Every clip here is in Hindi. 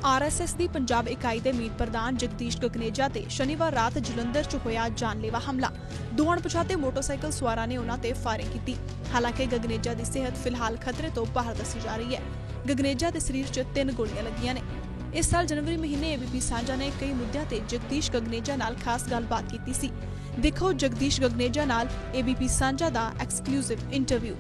आरएसएस ਦੀ ਪੰਜਾਬ ਇਕਾਈ ਦੇ ਮੀਤ ਪ੍ਰਧਾਨ ਜਗਦੀਸ਼ ਗਗਨੇਜਾ ਤੇ ਸ਼ਨੀਵਾਰ ਰਾਤ ਜਲੰਧਰ 'ਚ ਹੋਇਆ ਜਾਨਲੇਵਾ ਹਮਲਾ। ਦੋ ਅਣਪਛਾਤੇ ਮੋਟਰਸਾਈਕਲ ਸਵਾਰਾਂ ਨੇ ਉਹਨਾਂ ਤੇ ਫਾਇਰਿੰਗ ਕੀਤੀ। ਹਾਲਾਂਕਿ ਗਗਨੇਜਾ ਦੀ ਸਿਹਤ ਫਿਲਹਾਲ ਖਤਰੇ ਤੋਂ ਬਾਹਰ ਦੱਸੀ ਜਾ ਰਹੀ ਹੈ। ਗਗਨੇਜਾ ਦੇ ਸਰੀਰ 'ਚ 3 ਗੋਲੀਆਂ ਲੱਗੀਆਂ ਨੇ। ਇਸ ਸਾਲ जनवरी महीने एबीपी ਸਾਂਝਾ ਨੇ ਕਈ ਮੁੱਦਿਆਂ ਤੇ ਜਗਦੀਸ਼ ਗਗਨੇਜਾ ਨਾਲ ਖਾਸ ਗੱਲਬਾਤ ਕੀਤੀ ਸੀ। ਦੇਖੋ जगदीश गगनेजा नाल एबीपी ਸਾਂਝਾ ਦਾ एक्सक्लूसिव इंटरव्यू।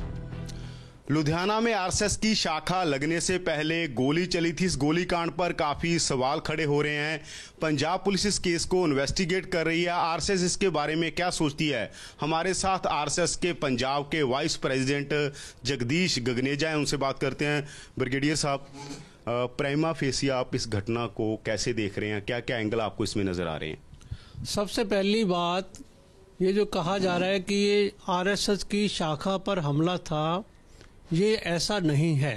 लुधियाना में आरएसएस की शाखा लगने से पहले गोली चली थी। इस गोलीकांड पर काफ़ी सवाल खड़े हो रहे हैं। पंजाब पुलिस इस केस को इन्वेस्टिगेट कर रही है। आरएसएस इसके बारे में क्या सोचती है? हमारे साथ आरएसएस के पंजाब के वाइस प्रेसिडेंट जगदीश गगनेजा हैं, उनसे बात करते हैं। ब्रिगेडियर साहब, प्राइमा फेसी आप इस घटना को कैसे देख रहे हैं? क्या क्या एंगल आपको इसमें नज़र आ रहे हैं? सबसे पहली बात, ये जो कहा जा रहा है कि ये आरएसएस की शाखा पर हमला था, ये ऐसा नहीं है।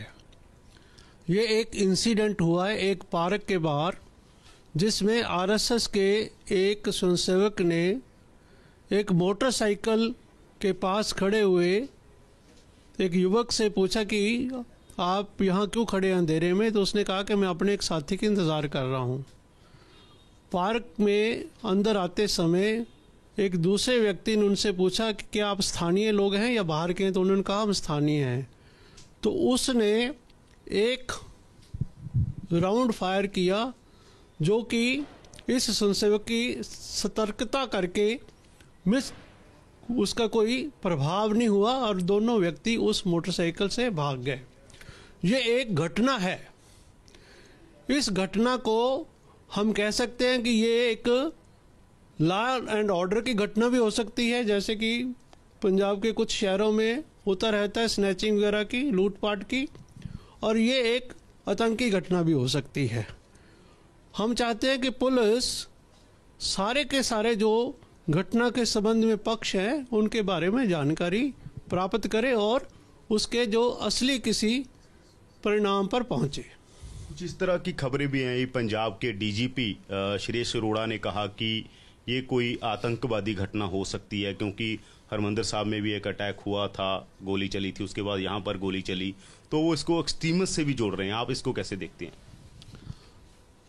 ये एक इंसिडेंट हुआ है एक पार्क के बाहर, जिसमें आरएसएस के एक स्वयंसेवक ने एक मोटरसाइकिल के पास खड़े हुए एक युवक से पूछा कि आप यहाँ क्यों खड़े हैं अंधेरे में? तो उसने कहा कि मैं अपने एक साथी का इंतज़ार कर रहा हूँ। पार्क में अंदर आते समय एक दूसरे व्यक्ति ने उनसे पूछा कि क्या आप स्थानीय लोग हैं या बाहर के हैं? तो उन्होंने कहा हम स्थानीय हैं। तो उसने एक राउंड फायर किया, जो कि इस स्वयंसेवक की सतर्कता करके उसका कोई प्रभाव नहीं हुआ और दोनों व्यक्ति उस मोटरसाइकिल से भाग गए। ये एक घटना है। इस घटना को हम कह सकते हैं कि ये एक लॉ एंड ऑर्डर की घटना भी हो सकती है, जैसे कि पंजाब के कुछ शहरों में होता रहता है स्नैचिंग वगैरह की, लूटपाट की, और ये एक आतंकी घटना भी हो सकती है। हम चाहते हैं कि पुलिस सारे के सारे जो घटना के संबंध में पक्ष हैं उनके बारे में जानकारी प्राप्त करे और उसके जो असली किसी परिणाम पर पहुंचे। जिस तरह की खबरें भी हैं, पंजाब के डीजीपी श्रेयस अरोड़ा ने कहा कि ये कोई आतंकवादी घटना हो सकती है, क्योंकि हरमंदर साहब में भी एक अटैक हुआ था, गोली चली थी, उसके बाद यहाँ पर गोली चली, तो वो इसको एक्सट्रीमिस्ट से भी जोड़ रहे हैं। आप इसको कैसे देखते हैं?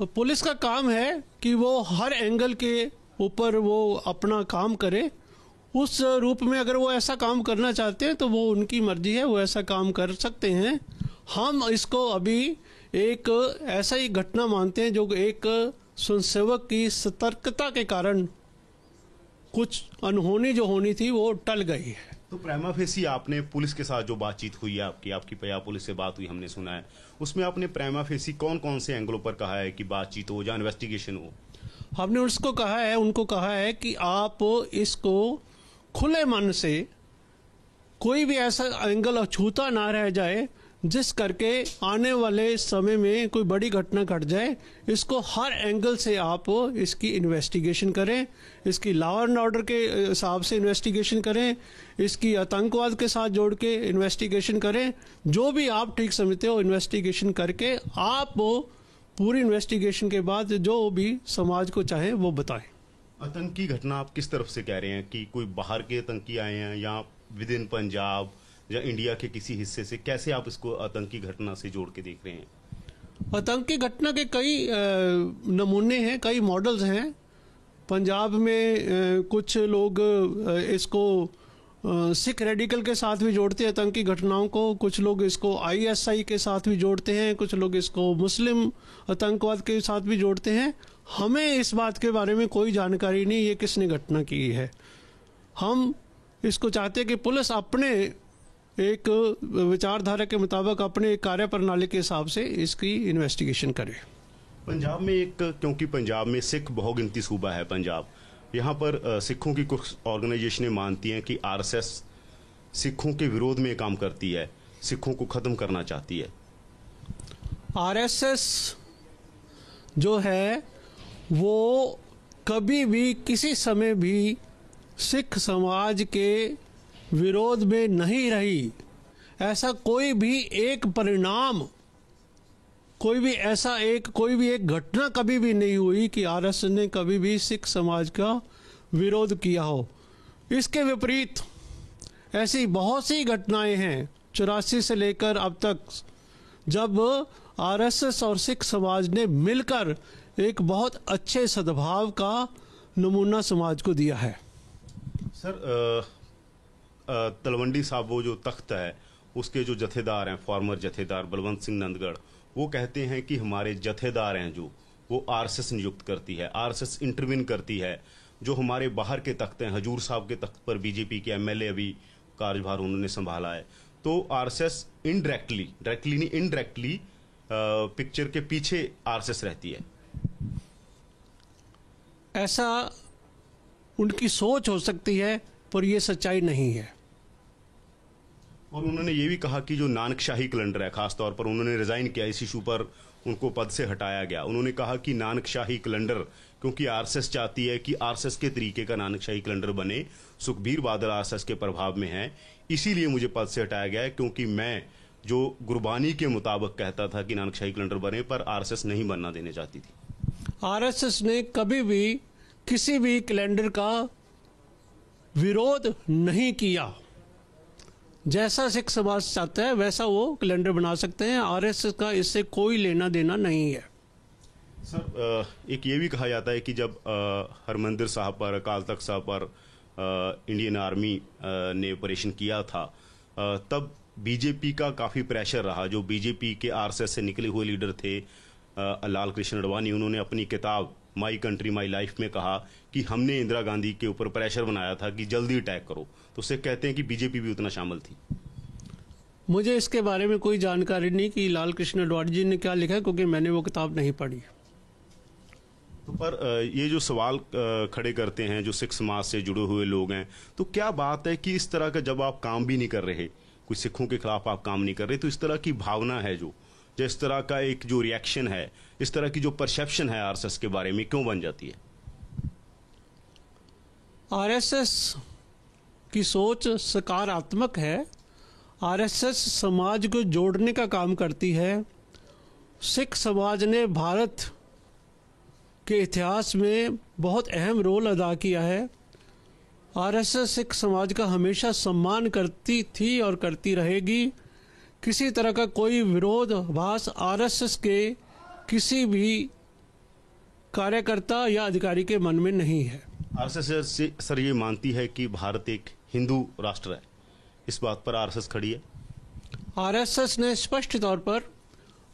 तो पुलिस का काम है कि वो हर एंगल के ऊपर वो अपना काम करे। उस रूप में अगर वो ऐसा काम करना चाहते हैं तो वो उनकी मर्जी है, वो ऐसा काम कर सकते हैं। हम इसको अभी एक ऐसा ही घटना मानते हैं जो एक स्वयंसेवक की सतर्कता के कारण कुछ अनहोनी जो होनी थी वो टल गई है। तो प्राइमा फेसी आपने पुलिस के साथ जो बातचीत हुई है आपकी पंजाब पुलिस से बात हुई, हमने सुना है, उसमें आपने प्राइमा फेसी कौन कौन से एंगलों पर कहा है कि बातचीत हो या इन्वेस्टिगेशन हो? हमने उनको कहा है कि आप इसको खुले मन से, कोई भी ऐसा एंगल अछूता ना रह जाए जिस करके आने वाले समय में कोई बड़ी घटना घट जाए। इसको हर एंगल से आप इसकी इन्वेस्टिगेशन करें, इसकी लॉ एंड ऑर्डर के हिसाब से इन्वेस्टिगेशन करें, इसकी आतंकवाद के साथ जोड़ के इन्वेस्टिगेशन करें। जो भी आप ठीक समझते हो इन्वेस्टिगेशन करके आप पूरी इन्वेस्टिगेशन के बाद जो भी समाज को चाहे वो बताएं। आतंकी घटना आप किस तरफ से कह रहे हैं? कि कोई बाहर के आतंकी आए हैं या विद इन पंजाब या इंडिया के किसी हिस्से से? कैसे आप इसको आतंकी घटना से जोड़ के देख रहे हैं? आतंकी घटना के कई नमूने हैं, कई मॉडल्स हैं। पंजाब में कुछ लोग इसको सिख रेडिकल के साथ भी जोड़ते हैं आतंकी घटनाओं को, कुछ लोग इसको आईएसआई के साथ भी जोड़ते हैं, कुछ लोग इसको मुस्लिम आतंकवाद के साथ भी जोड़ते हैं। हमें इस बात के बारे में कोई जानकारी नहीं ये किसने घटना की है। हम इसको चाहते हैं कि पुलिस अपने एक विचारधारा के मुताबिक अपने कार्य प्रणाली के हिसाब से इसकी इन्वेस्टिगेशन करे। पंजाब में क्योंकि पंजाब में सिख बहुगिनती सूबा है पंजाब, यहाँ पर सिखों की कुछ ऑर्गेनाइजेशनें मानती हैं कि आरएसएस सिखों के विरोध में काम करती है, सिखों को खत्म करना चाहती है। आरएसएस जो है वो कभी भी किसी समय भी सिख समाज के विरोध में नहीं रही। ऐसा कोई भी एक परिणाम, कोई भी एक घटना कभी भी नहीं हुई कि आरएसएस ने कभी भी सिख समाज का विरोध किया हो। इसके विपरीत ऐसी बहुत सी घटनाएं हैं 84 से लेकर अब तक जब आरएसएस और सिख समाज ने मिलकर एक बहुत अच्छे सद्भाव का नमूना समाज को दिया है। सर, तलवंडी साहब वो जो तख्त है उसके जो जथेदार हैं, फॉर्मर जथेदार बलवंत सिंह नंदगढ़, वो कहते हैं कि हमारे जथेदार हैं जो वो आरएसएस नियुक्त करती है, आरएसएस इंटरवीन करती है। जो हमारे बाहर के तख्त हैं, हजूर साहब के तख्त पर बीजेपी के एमएलए अभी कार्यभार उन्होंने संभाला है, तो आरएसएस डायरेक्टली नहीं इनडायरेक्टली पिक्चर के पीछे आरएसएस रहती है। ऐसा उनकी सोच हो सकती है, पर यह सच्चाई नहीं है। और उन्होंने ये भी कहा कि जो नानकशाही कैलेंडर है, खासतौर पर उन्होंने रिजाइन किया, इस इशू पर उनको पद से हटाया गया। उन्होंने कहा कि नानकशाही कैलेंडर, क्योंकि आरएसएस चाहती है कि आरएसएस के तरीके का नानकशाही कैलेंडर बने, सुखबीर बादल आरएसएस के प्रभाव में है, इसीलिए मुझे पद से हटाया गया है, क्योंकि मैं जो गुरबानी के मुताबिक कहता था कि नानकशाही कैलेंडर बने, पर आरएसएस नहीं बनना देने चाहती थी। आरएसएस ने कभी भी किसी भी कैलेंडर का विरोध नहीं किया। जैसा सिख समाज चाहता है वैसा वो कैलेंडर बना सकते हैं। आरएसएस का इससे कोई लेना देना नहीं है। सर, एक ये भी कहा जाता है कि जब हरमंदिर साहब पर, अकाल तख्त साहब पर इंडियन आर्मी ने ऑपरेशन किया था, तब बीजेपी का काफ़ी प्रेशर रहा। जो बीजेपी के आरएसएस से निकले हुए लीडर थे लाल कृष्ण अडवाणी, उन्होंने अपनी किताब माई कंट्री माई लाइफ में कहा कि हमने इंदिरा गांधी के ऊपर प्रेशर बनाया था कि जल्दी अटैक करो। तो उससे कहते हैं कि बीजेपी भी उतना शामिल थी। मुझे इसके बारे में कोई जानकारी नहीं कि लाल कृष्ण अडवाणी जी ने क्या लिखा है, क्योंकि मैंने वो किताब नहीं पढ़ी। तो पर ये जो सवाल खड़े करते हैं जो सिख समाज से जुड़े हुए लोग हैं, तो क्या बात है कि इस तरह का जब आप काम भी नहीं कर रहे, कोई सिखों के खिलाफ आप काम नहीं कर रहे, तो इस तरह की भावना है जो इस तरह का एक जो रिएक्शन है, इस तरह की जो परसेप्शन है आरएसएस के बारे में, क्यों बन जाती है? आरएसएस की सोच सकारात्मक है। आरएसएस समाज को जोड़ने का काम करती है। सिख समाज ने भारत के इतिहास में बहुत अहम रोल अदा किया है। आरएसएस सिख समाज का हमेशा सम्मान करती थी और करती रहेगी। किसी तरह का कोई विरोधाभास आरएसएस के किसी भी कार्यकर्ता या अधिकारी के मन में नहीं है। आरएसएस सर ये मानती है कि भारत एक हिंदू राष्ट्र है, इस बात पर आरएसएस खड़ी है। आरएसएस ने स्पष्ट तौर पर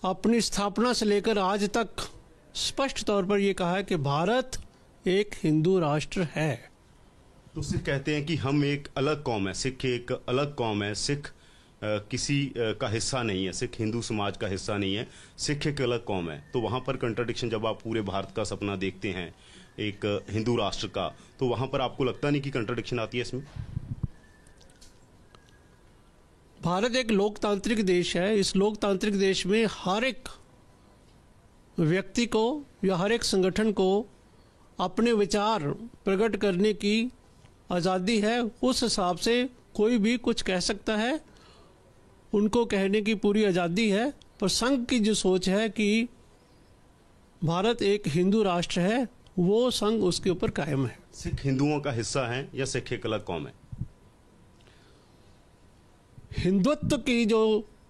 अपनी स्थापना से लेकर आज तक स्पष्ट तौर पर यह कहा है कि भारत एक हिंदू राष्ट्र है। तो सिख कहते हैं कि हम एक अलग कौम है, सिख एक अलग कौम है, सिख किसी का हिस्सा नहीं है, सिख हिंदू समाज का हिस्सा नहीं है, सिख एक अलग कौम है। तो वहाँ पर कंट्राडिक्शन, जब आप पूरे भारत का सपना देखते हैं एक हिंदू राष्ट्र का, तो वहाँ पर आपको लगता नहीं कि कंट्राडिक्शन आती है इसमें? भारत एक लोकतांत्रिक देश है। इस लोकतांत्रिक देश में हर एक व्यक्ति को या हर एक संगठन को अपने विचार प्रकट करने की आज़ादी है। उस हिसाब से कोई भी कुछ कह सकता है, उनको कहने की पूरी आज़ादी है। पर संघ की जो सोच है कि भारत एक हिंदू राष्ट्र है, वो संघ उसके ऊपर कायम है। सिख हिंदुओं का हिस्सा है या सिख एक अलग कौम है? हिंदुत्व की जो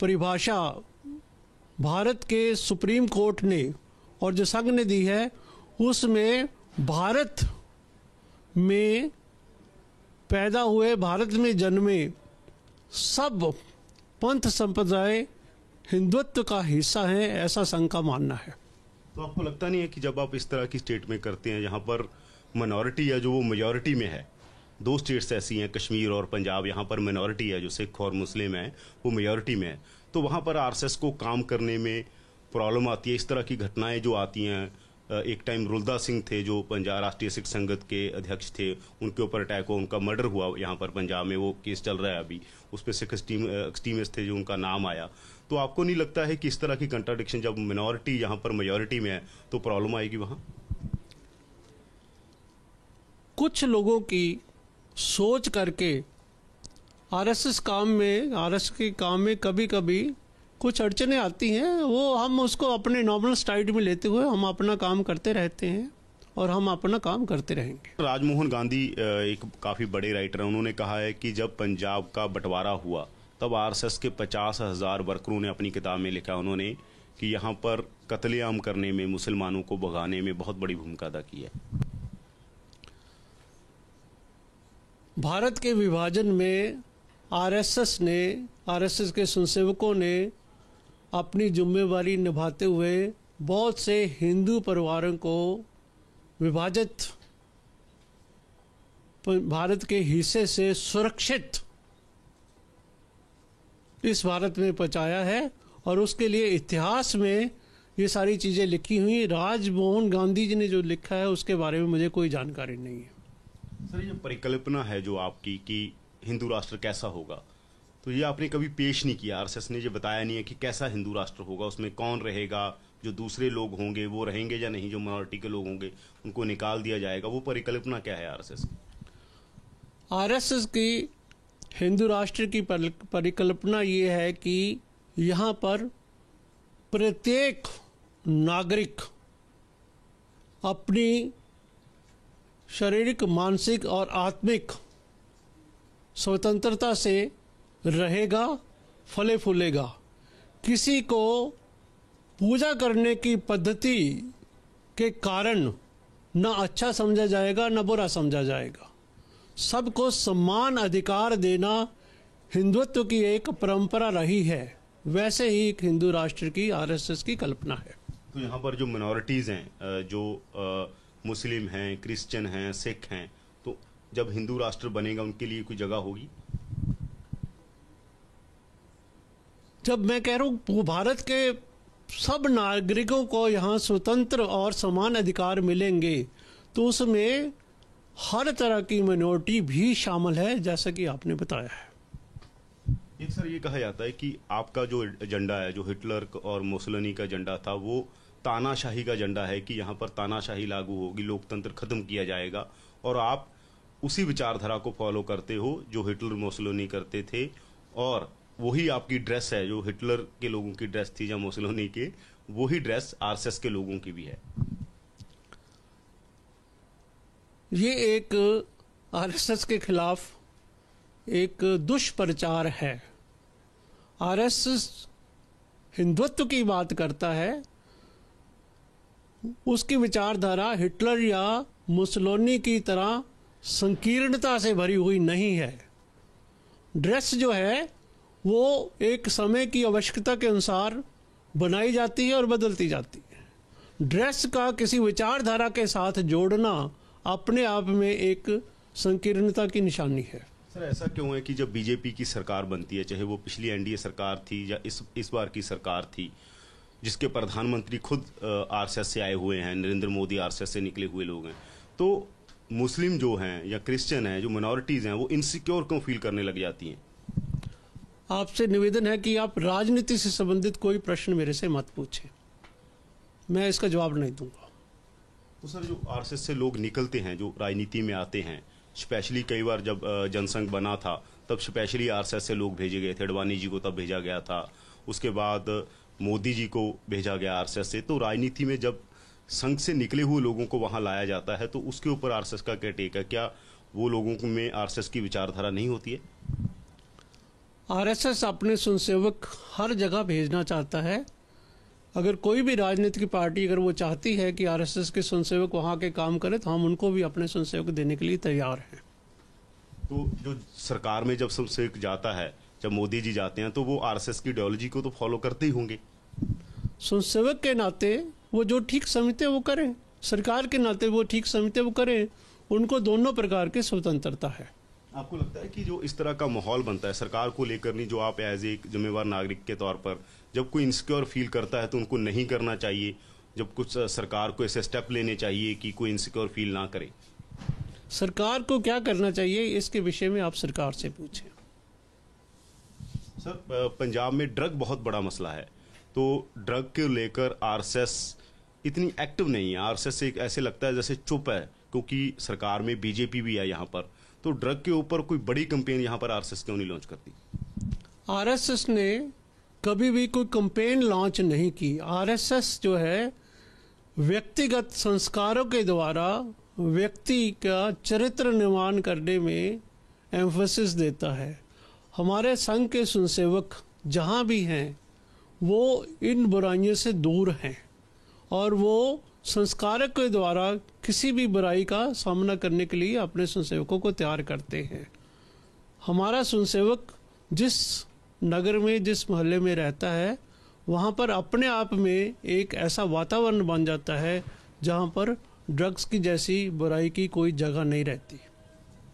परिभाषा भारत के सुप्रीम कोर्ट ने और जो संघ ने दी है, उसमें भारत में पैदा हुए, भारत में जन्मे सब पंथ संप्रदाय हिंदुत्व का हिस्सा है, ऐसा संघ का मानना है। तो आपको लगता नहीं है कि जब आप इस तरह की स्टेटमेंट करते हैं जहां पर मिनॉरिटी है जो वो मेजॉरिटी में है, दो स्टेट्स ऐसी हैं कश्मीर और पंजाब, यहाँ पर मिनॉरिटी है जो सिख और मुस्लिम है वो मेजॉरिटी में है, तो वहाँ पर आरएसएस को काम करने में प्रॉब्लम आती है? इस तरह की घटनाएं जो आती हैं, एक टाइम रुलदा सिंह थे जो पंजाब राष्ट्रीय सिख संगत के अध्यक्ष थे, उनके ऊपर अटैक हुआ, उनका मर्डर हुआ यहाँ पर पंजाब में, वो केस चल रहा है अभी, उस पर सिख एक्सट्रीमिस्ट थे जो उनका नाम आया। तो आपको नहीं लगता है कि इस तरह की कंट्राडिक्शन जब मिनॉरिटी यहाँ पर मेजॉरिटी में है तो प्रॉब्लम आएगी वहाँ? कुछ लोगों की सोच करके आरएसएस के काम में कभी कभी कुछ अड़चने आती हैं, वो हम उसको अपने नॉर्मल स्टाइल में लेते हुए हम अपना काम करते रहते हैं और हम अपना काम करते रहेंगे। राजमोहन गांधी एक काफ़ी बड़े राइटर हैं, उन्होंने कहा है कि जब पंजाब का बंटवारा हुआ तब आरएसएस के 50,000 वर्करों ने अपनी किताब में लिखा उन्होंने कि यहाँ पर कत्लेआम करने में, मुसलमानों को भगाने में बहुत बड़ी भूमिका अदा की है। भारत के विभाजन में आरएसएस के स्वयंसेवकों ने अपनी जिम्मेवारी निभाते हुए बहुत से हिंदू परिवारों को विभाजित भारत के हिस्से से सुरक्षित इस भारत में पहुंचाया है, और उसके लिए इतिहास में ये सारी चीज़ें लिखी हुई। राजमोहन गांधी जी ने जो लिखा है उसके बारे में मुझे कोई जानकारी नहीं है। सर, ये परिकल्पना है जो आपकी कि हिंदू राष्ट्र कैसा होगा, तो ये आपने कभी पेश नहीं किया। आरएसएस ने ये बताया नहीं है कि कैसा हिंदू राष्ट्र होगा, उसमें कौन रहेगा, जो दूसरे लोग होंगे वो रहेंगे या नहीं, जो माइनॉरिटी के लोग होंगे उनको निकाल दिया जाएगा। वो परिकल्पना क्या है आरएसएस की? आरएसएस की हिंदू राष्ट्र की परिकल्पना ये है कि यहाँ पर प्रत्येक नागरिक अपनी शारीरिक, मानसिक और आत्मिक स्वतंत्रता से रहेगा, फले फूलेगा। किसी को पूजा करने की पद्धति के कारण न अच्छा समझा जाएगा न बुरा समझा जाएगा। सबको समान अधिकार देना हिंदुत्व की एक परंपरा रही है, वैसे ही एक हिंदू राष्ट्र की आरएसएस की कल्पना है। तो यहाँ पर जो मिनॉरिटीज़ हैं, जो मुस्लिम हैं, क्रिश्चियन हैं, सिख हैं, तो जब हिंदू राष्ट्र बनेगा उनके लिए कोई जगह होगी? जब मैं कह रहा हूँ भारत के सब नागरिकों को यहाँ स्वतंत्र और समान अधिकार मिलेंगे, तो उसमें हर तरह की मिनॉरिटी भी शामिल है, जैसा कि आपने बताया है। एक सर, ये कहा जाता है कि आपका जो एजेंडा है, जो हिटलर और मुसोलिनी का एजेंडा था, वो तानाशाही का एजेंडा है कि यहाँ पर तानाशाही लागू होगी, लोकतंत्र खत्म किया जाएगा, और आप उसी विचारधारा को फॉलो करते हो जो हिटलर मुसोलिनी करते थे, और वही आपकी ड्रेस है जो हिटलर के लोगों की ड्रेस थी या मुसोलिनी के, वही ड्रेस आरएसएस के लोगों की भी है। ये एक आरएसएस के खिलाफ एक दुष्प्रचार है। आरएसएस हिंदुत्व की बात करता है, उसकी विचारधारा हिटलर या मुसोलिनी की तरह संकीर्णता से भरी हुई नहीं है। ड्रेस जो है वो एक समय की आवश्यकता के अनुसार बनाई जाती है और बदलती जाती है। ड्रेस का किसी विचारधारा के साथ जोड़ना अपने आप में एक संकीर्णता की निशानी है। सर, ऐसा क्यों है कि जब बीजेपी की सरकार बनती है, चाहे वो पिछली एनडीए सरकार थी या इस बार की सरकार थी, जिसके प्रधानमंत्री खुद आरएसएस से आए हुए हैं, नरेंद्र मोदी आरएसएस से निकले हुए लोग हैं, तो मुस्लिम जो हैं या क्रिश्चियन हैं, जो मिनॉरिटीज़ हैं, वो इनसिक्योर क्यों फील करने लग जाती हैं? आपसे निवेदन है कि आप राजनीति से संबंधित कोई प्रश्न मेरे से मत पूछें, मैं इसका जवाब नहीं दूंगा। तो सर, जो आरएसएस से लोग निकलते हैं, जो राजनीति में आते हैं, स्पेशली कई बार जब जनसंघ बना था तब स्पेशली आरएसएस से लोग भेजे गए थे। अडवाणी जी को तब भेजा गया था, उसके बाद मोदी जी को भेजा गया आरएसएस से। तो राजनीति में जब संघ से निकले हुए लोगों को वहां लाया जाता है, तो उसके ऊपर आरएसएस का क्या टेक है? क्या वो लोगों में आरएसएस की विचारधारा नहीं होती है? आरएसएस अपने स्वयंसेवक हर जगह भेजना चाहता है। अगर कोई भी राजनीतिक पार्टी अगर वो चाहती है कि आरएसएस के स्वयंसेवक वहाँ के काम करें, तो हम उनको भी अपने स्वयंसेवक देने के लिए तैयार हैं। तो जो सरकार में जब स्वयंसेवक जाता है, जब मोदी जी जाते हैं, तो वो आरएसएस की आइडियोलॉजी को तो फॉलो करते ही होंगे। स्वयंसेवक के नाते वो जो ठीक समझते वो करें, सरकार के नाते वो ठीक समझते वो करें, उनको दोनों प्रकार की स्वतंत्रता है। आपको लगता है कि जो इस तरह का माहौल बनता है सरकार को लेकर, नहीं, जो आप एज एक जिम्मेवार नागरिक के तौर पर जब कोई इनसिक्योर फील करता है तो उनको नहीं करना चाहिए, जब कुछ सरकार को ऐसे स्टेप लेने चाहिए कि कोई इनसिक्योर फील ना करे? सरकार को क्या करना चाहिए इसके विषय में आप सरकार से पूछें। सर, पंजाब में ड्रग बहुत बड़ा मसला है, तो ड्रग को लेकर आरएसएस इतनी एक्टिव नहीं है। आरएसएस एक ऐसे लगता है जैसे चुप है, क्योंकि सरकार में बीजेपी भी है यहाँ पर। तो ड्रग के ऊपर कोई बड़ी कैंपेन यहाँ पर आरएसएस क्यों नहीं लॉन्च करती? आरएसएस ने कभी भी कोई कैंपेन लॉन्च नहीं की। आरएसएस जो है व्यक्तिगत संस्कारों के द्वारा व्यक्ति का चरित्र निर्माण करने में एम्फेसिस देता है। हमारे संघ के स्वयंसेवक जहाँ भी हैं वो इन बुराइयों से दूर हैं और वो संस्कारक के द्वारा किसी भी बुराई का सामना करने के लिए अपने स्वयंसेवकों को तैयार करते हैं। हमारा स्वयंसेवक जिस नगर में, जिस मोहल्ले में रहता है, वहाँ पर अपने आप में एक ऐसा वातावरण बन जाता है जहाँ पर ड्रग्स की जैसी बुराई की कोई जगह नहीं रहती।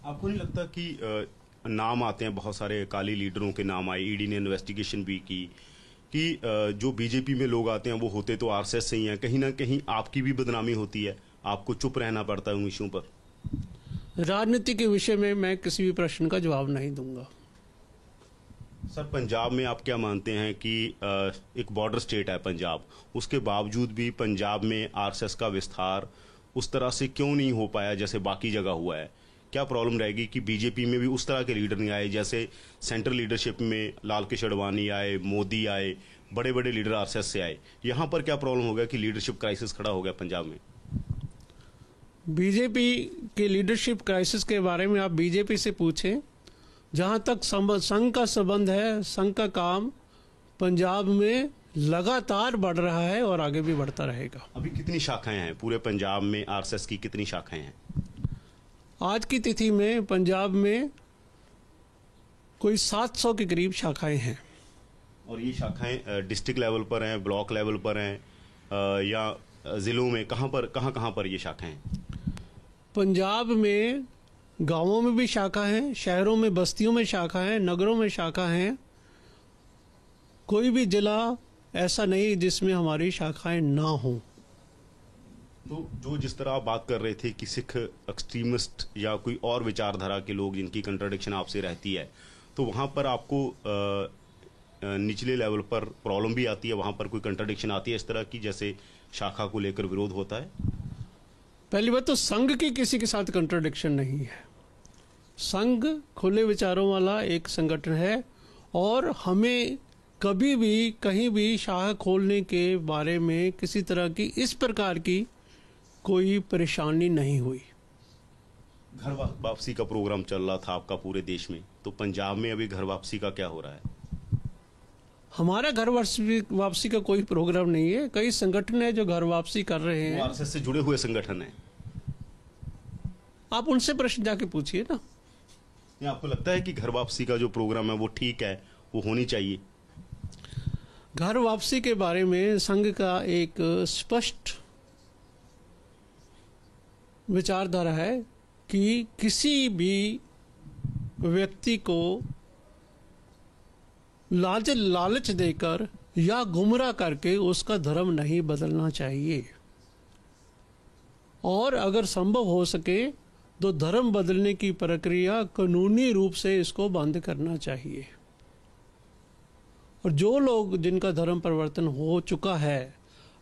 आपको नहीं लगता कि नाम आते हैं, बहुत सारे अकाली लीडरों के नाम आए, ईडी ने इन्वेस्टिगेशन भी की कि जो बीजेपी में लोग आते हैं वो होते तो आरएसएस से ही हैं, कहीं ना कहीं आपकी भी बदनामी होती है, आपको चुप रहना पड़ता है उन विषयों पर? राजनीति के विषय में मैं किसी भी प्रश्न का जवाब नहीं दूंगा। सर, पंजाब में आप क्या मानते हैं कि एक बॉर्डर स्टेट है पंजाब, उसके बावजूद भी पंजाब में आरएसएस का विस्तार उस तरह से क्यों नहीं हो पाया जैसे बाकी जगह हुआ है? क्या प्रॉब्लम रहेगी कि बीजेपी में भी उस तरह के लीडर नहीं आए जैसे सेंट्रल लीडरशिप में लाल कृष्ण आडवाणी आए, मोदी आए, बड़े बड़े लीडर आरएसएस से आए? यहाँ पर क्या प्रॉब्लम हो गया कि लीडरशिप क्राइसिस खड़ा हो गया पंजाब में? बीजेपी के लीडरशिप क्राइसिस के बारे में आप बीजेपी से पूछें। जहाँ तक संघ का संबंध है, संघ का काम पंजाब में लगातार बढ़ रहा है और आगे भी बढ़ता रहेगा। अभी कितनी शाखाएं हैं पूरे पंजाब में? आरएसएस की कितनी शाखाएं हैं आज की तिथि में? पंजाब में कोई 700 के करीब शाखाएं हैं। और ये शाखाएं डिस्ट्रिक्ट लेवल पर हैं, ब्लॉक लेवल पर हैं, या जिलों में? कहाँ पर ये शाखाएं हैं? पंजाब में गांवों में भी शाखा है, शहरों में, बस्तियों में शाखा है, नगरों में शाखा है। कोई भी जिला ऐसा नहीं जिसमें हमारी शाखाएं ना हो। तो जो जिस तरह आप बात कर रहे थे कि सिख एक्सट्रीमिस्ट या कोई और विचारधारा के लोग जिनकी कंट्राडिक्शन आपसे रहती है, तो वहाँ पर आपको निचले लेवल पर प्रॉब्लम भी आती है? वहाँ पर कोई कंट्राडिक्शन आती है इस तरह की जैसे शाखा को लेकर विरोध होता है? पहली बात तो संघ की किसी के साथ कंट्राडिक्शन नहीं है। संघ खुले विचारों वाला एक संगठन है और हमें कभी भी कहीं भी शाखा खोलने के बारे में किसी तरह की इस प्रकार की कोई परेशानी नहीं हुई। घर वापसी का प्रोग्राम चल रहा था आपका पूरे देश में, तो पंजाब में अभी घर वापसी का क्या हो रहा है? हमारा घर वापसी का कोई प्रोग्राम नहीं है। कई संगठन है जो घर वापसी कर रहे हैं। आरएसएस से जुड़े हुए संगठन है, आप उनसे प्रश्न जाके पूछिए ना। या आपको लगता है कि घर वापसी का जो प्रोग्राम है वो ठीक है, वो होनी चाहिए? घर वापसी के बारे में संघ का एक स्पष्ट विचारधारा है कि किसी भी व्यक्ति को लालच देकर या गुमराह करके उसका धर्म नहीं बदलना चाहिए, और अगर संभव हो सके तो धर्म बदलने की प्रक्रिया कानूनी रूप से इसको बंद करना चाहिए। और जो लोग जिनका धर्म परिवर्तन हो चुका है,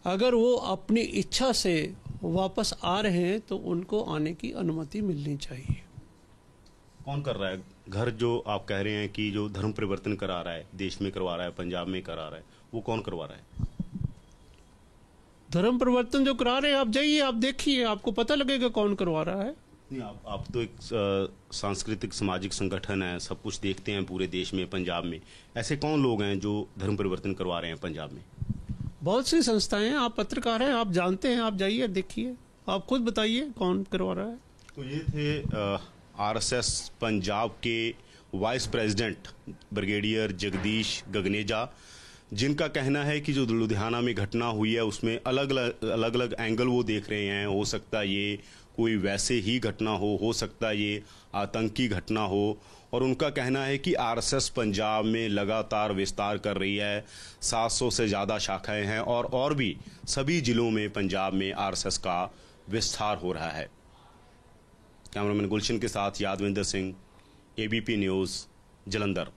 अगर वो अपनी इच्छा से वापस आ रहे हैं तो उनको आने की अनुमति मिलनी चाहिए। कौन कर रहा है घर, जो आप कह रहे हैं कि जो धर्म परिवर्तन करा रहा है, देश में करवा रहा है, पंजाब में करा रहा है, वो कौन करवा रहा है? धर्म परिवर्तन जो करा रहे हैं, आप जाइए, आप देखिए, आपको पता लगेगा कौन करवा रहा है। नहीं, आप तो एक सांस्कृतिक सामाजिक संगठन है, सब कुछ देखते हैं पूरे देश में, पंजाब में। ऐसे कौन लोग हैं जो धर्म परिवर्तन करवा रहे हैं पंजाब में? बहुत सी संस्थाएं हैं, आप पत्रकार हैं, आप जानते हैं, आप जाइए देखिए, आप खुद बताइए कौन करवा रहा है। तो ये थे आरएसएस पंजाब के vice president brigadier Jagdish Gagneja, जिनका कहना है कि जो लुधियाना में घटना हुई है उसमें अलग अलग एंगल वो देख रहे हैं। हो सकता है ये कोई वैसे ही घटना हो सकता है ये आतंकी घटना हो, और उनका कहना है कि आरएसएस पंजाब में लगातार विस्तार कर रही है। 700 से ज़्यादा शाखाएं हैं और भी सभी जिलों में पंजाब में आरएसएस का विस्तार हो रहा है। कैमरामैन गुलशन के साथ यादविंदर सिंह, एबीपी न्यूज़, जलंधर।